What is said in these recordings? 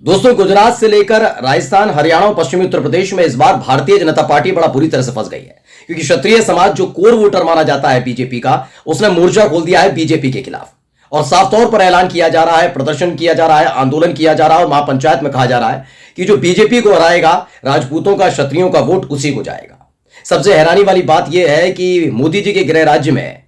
दोस्तों, गुजरात से लेकर राजस्थान, हरियाणा और पश्चिमी उत्तर प्रदेश में इस बार भारतीय जनता पार्टी बड़ा बुरी तरह से फंस गई है, क्योंकि क्षत्रिय समाज जो कोर वोटर माना जाता है बीजेपी का, उसने मोर्चा खोल दिया है बीजेपी के खिलाफ और साफ तौर पर ऐलान किया जा रहा है, प्रदर्शन किया जा रहा है, आंदोलन किया जा रहा है और महापंचायत में कहा जा रहा है कि जो बीजेपी को हराएगा, राजपूतों का, क्षत्रियों का वोट उसी को जाएगा। सबसे हैरानी वाली बात यह है कि मोदी जी के गृह राज्य में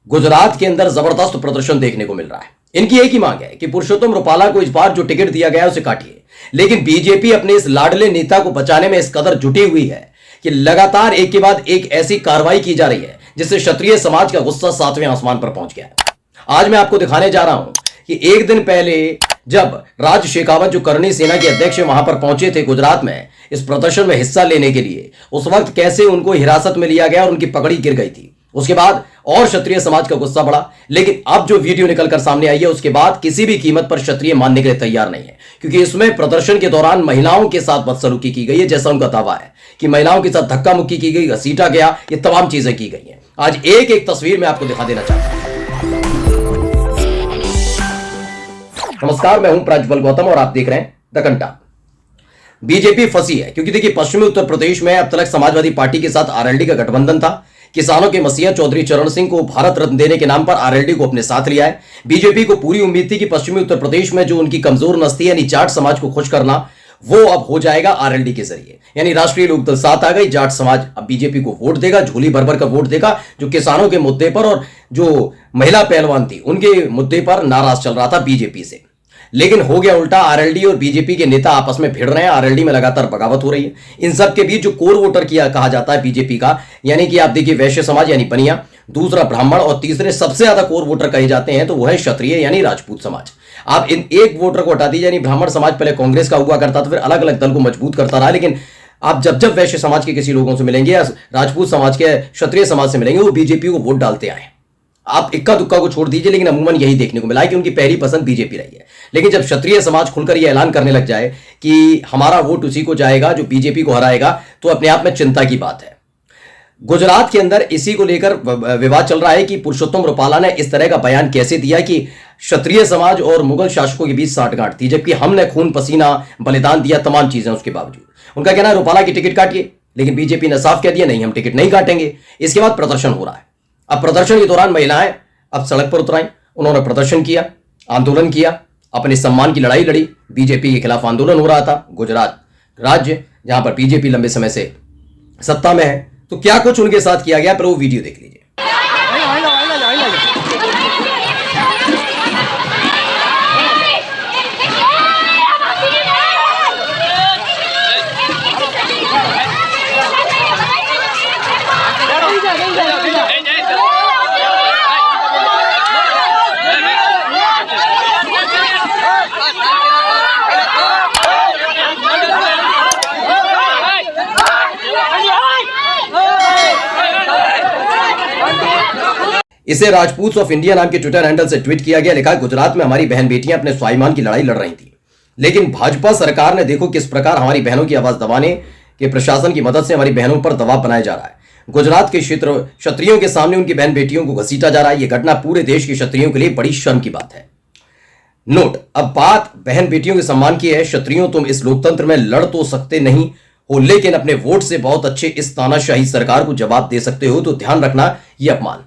गुजरात के अंदर जबरदस्त प्रदर्शन देखने को मिल रहा है। इनकी एक ही मांग है कि पुरुषोत्तम रुपाला को इस बार जो टिकट दिया गया है उसे काटिए, लेकिन बीजेपी अपने इस लाडले नेता को बचाने में इस कदर जुटी हुई है कि लगातार एक के बाद एक ऐसी कार्रवाई की जा रही है जिससे क्षत्रिय समाज का गुस्सा सातवें आसमान पर पहुंच गया है। आज मैं आपको दिखाने जा रहा हूं कि एक दिन पहले जब राज शेखावत जो करणी सेना के अध्यक्ष वहां पर पहुंचे थे गुजरात में इस प्रदर्शन में हिस्सा लेने के लिए, उस वक्त कैसे उनको हिरासत में लिया गया और उनकी पगड़ी गिर गई थी। उसके बाद और क्षत्रिय समाज का गुस्सा बढ़ा, लेकिन अब जो वीडियो निकलकर सामने आई है उसके बाद किसी भी कीमत पर क्षत्रिय मानने के लिए तैयार नहीं है, क्योंकि इसमें प्रदर्शन के दौरान महिलाओं के साथ बदसलूकी की गई है। जैसा उनका दावा है कि महिलाओं के साथ धक्का मुक्की की गई, घसीटा गया, ये तमाम चीजें की गई हैं। आज एक एक तस्वीर में आपको दिखा देना चाहता हूं। नमस्कार, मैं हूं प्रज्वल गौतम और आप देख रहे हैं द कंटा। बीजेपी फंसी है क्योंकि देखिए, पश्चिमी उत्तर प्रदेश में अब तक समाजवादी पार्टी के साथ आरएलडी का गठबंधन था। किसानों के मसीहा चौधरी चरण सिंह को भारत रत्न देने के नाम पर आरएलडी को अपने साथ लिया है। बीजेपी को पूरी उम्मीद थी कि पश्चिमी उत्तर प्रदेश में जो उनकी कमजोर नस्ती यानी जाट समाज को खुश करना, वो अब हो जाएगा आरएलडी के जरिए। यानी राष्ट्रीय लोकदल साथ आ गई, जाट समाज अब बीजेपी को वोट देगा, झोली भर भर का वोट देगा, जो किसानों के मुद्दे पर और जो महिला पहलवान थी उनके मुद्दे पर नाराज चल रहा था बीजेपी से। लेकिन हो गया उल्टा, आरएलडी और बीजेपी के नेता आपस में भिड़ रहे हैं। आरएलडी में लगातार बगावत हो रही है। इन सब के बीच जो कोर वोटर किया कहा जाता है बीजेपी का, यानी कि आप देखिए वैश्य समाज यानी बनिया, दूसरा ब्राह्मण और तीसरे सबसे ज्यादा कोर वोटर कहे जाते हैं तो वो है क्षत्रिय यानी राजपूत समाज। आप इन एक वोटर को हटा दीजिए, यानी ब्राह्मण समाज पहले कांग्रेस का हुआ करता था, फिर अलग अलग दल को मजबूत करता रहा, लेकिन आप जब वैश्य समाज के किसी लोगों से मिलेंगे या राजपूत समाज के, क्षत्रिय समाज से मिलेंगे, वो बीजेपी को वोट डालते आए। आप इक्का दुक्का को छोड़ दीजिए, लेकिन अमूमन यही देखने को मिला है कि उनकी पहली पसंद बीजेपी रही है। लेकिन जब क्षत्रिय समाज खुलकर यह ऐलान करने लग जाए कि हमारा वोट उसी को जाएगा जो बीजेपी को हराएगा, तो अपने आप में चिंता की बात है। गुजरात के अंदर इसी को लेकर विवाद चल रहा है कि पुरुषोत्तम रुपाला ने इस तरह का बयान कैसे दिया कि क्षत्रिय समाज और मुगल शासकों के बीच साठगांठ थी, जबकि हमने खून पसीना बलिदान दिया, तमाम चीजें उसके बावजूद। उनका कहना है रुपाला की टिकट काटिए, लेकिन बीजेपी ने साफ कह दिया नहीं, हम टिकट नहीं काटेंगे। इसके बाद प्रदर्शन हो रहा है। अब प्रदर्शन के दौरान महिलाएं अब सड़क पर उतर आई, उन्होंने प्रदर्शन किया, आंदोलन किया, अपने सम्मान की लड़ाई लड़ी। बीजेपी के खिलाफ आंदोलन हो रहा था। गुजरात राज्य जहां पर बीजेपी लंबे समय से सत्ता में है, तो क्या कुछ उनके साथ किया गया, पर वो वीडियो देख लीजिए। इसे राजपूत ऑफ इंडिया नाम के ट्विटर हैंडल से ट्वीट किया गया। लिखा, गुजरात में हमारी बहन बेटियां अपने स्वाभिमान की लड़ाई लड़ रही थी, लेकिन भाजपा सरकार ने देखो किस प्रकार हमारी बहनों की आवाज दबाने के प्रशासन की मदद से हमारी बहनों पर दबाव बनाया जा रहा है। गुजरात के क्षेत्र क्षत्रियों के सामने उनकी बहन बेटियों को घसीटा जा रहा है। यह घटना पूरे देश के क्षत्रियों के लिए बड़ी शर्म की बात है। नोट, अब बात बहन बेटियों के सम्मान की है। क्षत्रियों, तुम इस लोकतंत्र में लड़ तो सकते नहीं हो, लेकिन अपने वोट से बहुत अच्छे इस तानाशाही सरकार को जवाब दे सकते हो, तो ध्यान रखना यह अपमान।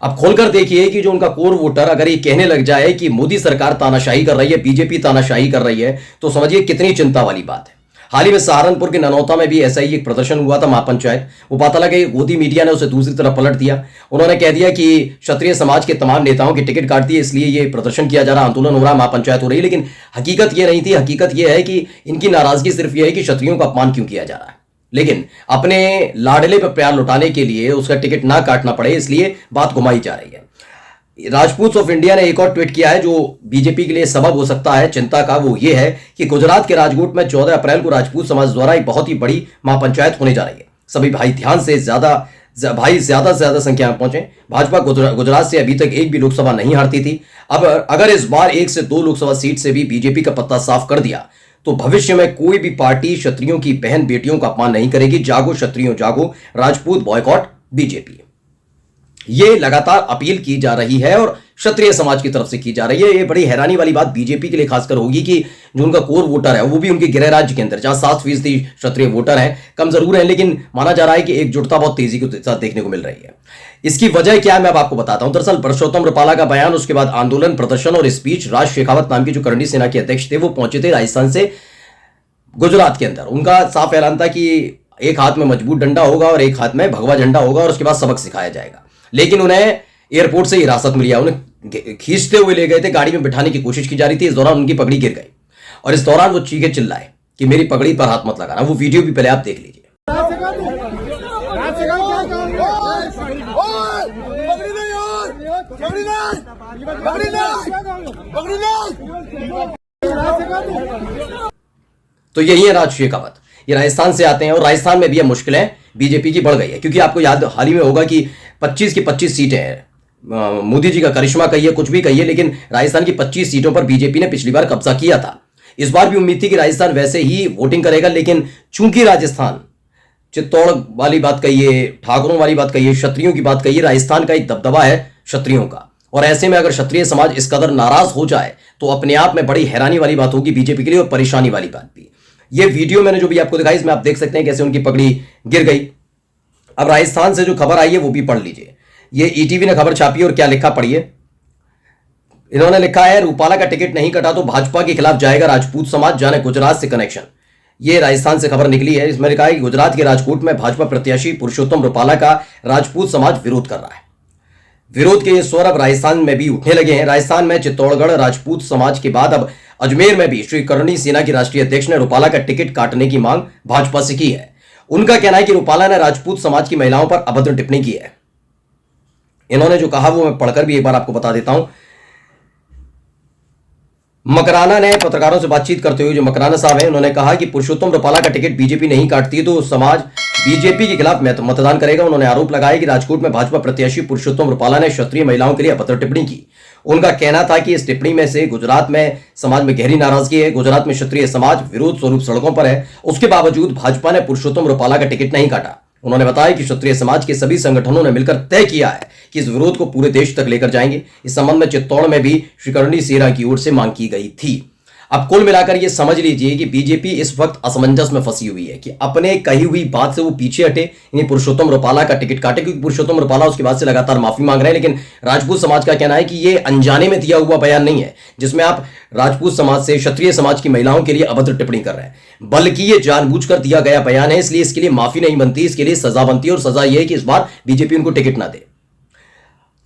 अब खोलकर देखिए कि जो उनका कोर वोटर अगर ये कहने लग जाए कि मोदी सरकार तानाशाही कर रही है, बीजेपी तानाशाही कर रही है, तो समझिए कितनी चिंता वाली बात है। हाल ही में सहारनपुर के ननौता में भी ऐसा ही एक प्रदर्शन हुआ था, महापंचायत। वो पता लगा गोदी मीडिया ने उसे दूसरी तरफ पलट दिया। उन्होंने कह दिया कि क्षत्रिय समाज के तमाम नेताओं की टिकट काट दी है, इसलिए ये प्रदर्शन किया जा रहा, आंदोलन हो रहा, महापंचायत हो रही है। लेकिन हकीकत ये नहीं थी। हकीकत ये है कि इनकी नाराजगी सिर्फ ये है कि क्षत्रियों का अपमान क्यों किया जा रहा है। लेकिन अपने लाडले पर प्यार लुटाने के लिए उसका टिकट ना काटना पड़े, इसलिए बात घुमाई जा रही है। राजपूत ऑफ इंडिया ने एक और ट्वीट किया है जो बीजेपी के लिए सबब हो सकता है चिंता का। वो ये है कि गुजरात के राजकोट में 14 अप्रैल को राजपूत समाज द्वारा एक बहुत ही बड़ी महापंचायत होने जा रही है। सभी भाई ध्यान से ज्यादा से ज्यादा संख्या में पहुंचे। भाजपा गुजरात से अभी तक एक भी लोकसभा नहीं हारती थी। अब अगर इस बार 1 से 2 लोकसभा सीट से भी बीजेपी का पत्ता साफ कर दिया, तो भविष्य में कोई भी पार्टी क्षत्रियों की बहन बेटियों का अपमान नहीं करेगी। जागो क्षत्रियों जागो, राजपूत बॉयकॉट बीजेपी। ये लगातार अपील की जा रही है और क्षत्रिय समाज की तरफ से की जा रही है। ये बड़ी हैरानी वाली बात बीजेपी के लिए खासकर होगी कि जो उनका कोर वोटर है वो भी उनके गृह राज्य के अंदर, जहां 7% क्षत्रिय वोटर हैं, कम जरूर है लेकिन माना जा रहा है कि एकजुटता बहुत तेजी के साथ देखने को मिल रही है। इसकी वजह क्या है मैं अब आपको बताता हूं। दरअसल परसोत्तम रुपाला का बयान, उसके बाद आंदोलन, प्रदर्शन और स्पीच, राज शेखावत नाम की जो करणी सेना के अध्यक्ष थे वो पहुंचे थे राजस्थान से गुजरात के अंदर। उनका साफ ऐलान था कि एक हाथ में मजबूत डंडा होगा और एक हाथ में भगवा झंडा होगा और उसके बाद सबक सिखाया जाएगा। लेकिन उन्हें एयरपोर्ट से हिरासत में लिया, उन्हें खींचते हुए ले गए थे, गाड़ी में बिठाने की कोशिश की जा रही थी। इस दौरान उनकी पगड़ी गिर गई और इस दौरान वो चीखे चिल्लाए कि मेरी पगड़ी पर हाथ मत लगाना। वो वीडियो भी पहले आप देख लीजिए। तो यही है राज शेखावत, ये राजस्थान से आते हैं और राजस्थान में भी अब मुश्किलें बीजेपी की बढ़ गई है, क्योंकि आपको याद हाल ही में होगा कि 25 की 25 सीटें हैं। मोदी जी का करिश्मा कहिए, कुछ भी कहिए, लेकिन राजस्थान की 25 सीटों पर बीजेपी ने पिछली बार कब्जा किया था। इस बार भी उम्मीद थी कि राजस्थान वैसे ही वोटिंग करेगा, लेकिन चूंकि राजस्थान, चित्तौड़ वाली बात कहिए, ठाकुरों वाली बात कहिए, क्षत्रियों की बात कहिए, राजस्थान का एक दबदबा है क्षत्रियों का। और ऐसे में अगर क्षत्रिय समाज इस कदर नाराज हो जाए तो अपने आप में बड़ी हैरानी वाली बात होगी बीजेपी के लिए और परेशानी वाली बात भी। ये वीडियो मैंने जो भी आपको दिखाई, इसमें आप देख सकते हैं कैसे उनकी पगड़ी गिर गई। अब राजस्थान से जो खबर आई है वो भी पढ़ लीजिए। ये ईटीवी ने खबर छापी और क्या लिखा पढ़िए। इन्होंने लिखा है, रूपाला का टिकट नहीं कटा तो भाजपा के खिलाफ जाएगा राजपूत समाज, जाने गुजरात से कनेक्शन। ये राजस्थान से खबर निकली है। इसमें लिखा है कि गुजरात के राजकोट में भाजपा प्रत्याशी पुरुषोत्तम रूपाला का राजपूत समाज विरोध कर रहा है। विरोध के ये स्वर अब राजस्थान में भी उठने लगे हैं। राजस्थान में चित्तौड़गढ़ राजपूत समाज के बाद अब अजमेर में भी श्री करणी सेना की राष्ट्रीय अध्यक्ष ने रूपाला का टिकट काटने की मांग भाजपा से की है। उनका कहना है कि रूपाला ने राजपूत समाज की महिलाओं पर अभद्र टिप्पणी की है। इन्होंने जो कहा वो मैं पढ़कर भी एक बार आपको बता देता हूं। मकराना ने पत्रकारों से बातचीत करते हुए, जो मकराना साहब हैं, उन्होंने कहा कि पुरुषोत्तम रूपाला का टिकट बीजेपी नहीं काटती तो समाज बीजेपी के खिलाफ मतदान करेगा। उन्होंने आरोप लगाया कि राजकोट में भाजपा प्रत्याशी पुरुषोत्तम रूपाला ने क्षत्रिय महिलाओं के लिए अभद्र टिप्पणी की। उनका कहना था कि इस टिप्पणी में से गुजरात में समाज में गहरी नाराजगी है। गुजरात में क्षत्रिय समाज विरोध स्वरूप सड़कों पर है, उसके बावजूद भाजपा ने पुरुषोत्तम रूपाला का टिकट नहीं काटा। उन्होंने बताया कि क्षत्रिय समाज के सभी संगठनों ने मिलकर तय किया है कि इस विरोध को पूरे देश तक लेकर जाएंगे। इस संबंध में चित्तौड़ में भी श्री करणी सेना की ओर से मांग की गई थी। अब कुल मिलाकर ये समझ लीजिए कि बीजेपी इस वक्त असमंजस में फंसी हुई है कि अपने कही हुई बात से वो पीछे हटे, यानी पुरुषोत्तम रूपाला का टिकट काटे, क्योंकि पुरुषोत्तम रूपाला उसके बाद से लगातार माफी मांग रहे हैं। लेकिन राजपूत समाज का कहना है कि ये अनजाने में दिया हुआ बयान नहीं है जिसमें आप राजपूत समाज से, क्षत्रिय समाज की महिलाओं के लिए अभद्र टिप्पणी कर रहे हैं, बल्कि ये जानबूझकर दिया गया बयान है। इसलिए इसके लिए माफी नहीं बनती, इसके लिए सजा बनती है और सजा यह है कि इस बार बीजेपी उनको टिकट ना दे।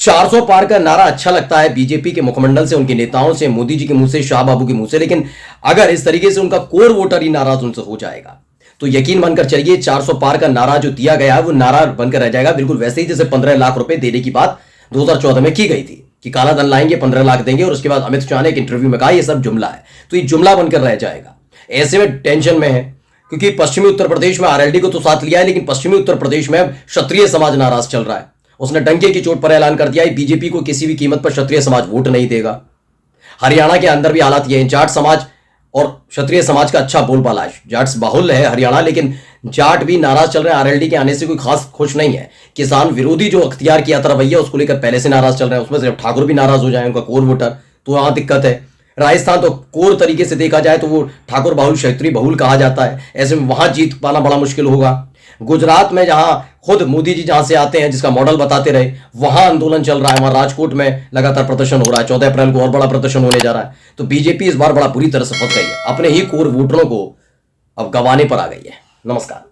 400 पार का नारा अच्छा लगता है बीजेपी के मुखमंडल से, उनके नेताओं से, मोदी जी के मुंह से, शाह बाबू के मुंह से, लेकिन अगर इस तरीके से उनका कोर वोटर ही नाराज उनसे हो जाएगा तो यकीन मानकर चलिए 400 पार का नारा जो दिया गया है वो नारा बनकर रह जाएगा, बिल्कुल वैसे ही जैसे 15 लाख रुपए देने की बात 2014 में की गई थी कि काला धन लाएंगे, 15 लाख देंगे, और उसके बाद अमित शाह ने एक इंटरव्यू में कहा ये सब जुमला है। तो ये जुमला बनकर रह जाएगा। ऐसे में टेंशन में है क्योंकि पश्चिमी उत्तर प्रदेश में आरएलडी को तो साथ लिया है, लेकिन पश्चिमी उत्तर प्रदेश में क्षत्रिय समाज नाराज चल रहा है। उसने डंके की चोट पर ऐलान कर दिया है बीजेपी को किसी भी कीमत पर क्षत्रिय समाज वोट नहीं देगा। हरियाणा के अंदर भी हालात ये हैं, जाट समाज और क्षत्रिय समाज का अच्छा बोलबाला है। जाट्स बाहुल्य है हरियाणा, लेकिन जाट भी नाराज चल रहे हैं। आरएलडी के आने से कोई खास खुश नहीं है। किसान विरोधी जो अख्तियार किया था रवैया, उसको लेकर पहले से नाराज चल रहे हैं। उसमें से ठाकुर भी नाराज हो जाए, उनका कोर वोटर, तो वहां दिक्कत है। राजस्थान तो कोर तरीके से देखा जाए तो वो ठाकुर बाहुल, क्षेत्रीय बहुल कहा जाता है। ऐसे में वहां जीत पाना बड़ा मुश्किल होगा। गुजरात में जहां खुद मोदी जी जहां से आते हैं, जिसका मॉडल बताते रहे, वहां आंदोलन चल रहा है। वहां राजकोट में लगातार प्रदर्शन हो रहा है। 14 अप्रैल को और बड़ा प्रदर्शन होने जा रहा है। तो बीजेपी इस बार बड़ा बुरी तरह से फंस गई है, अपने ही कोर वोटरों को अब गंवाने पर आ गई है। नमस्कार।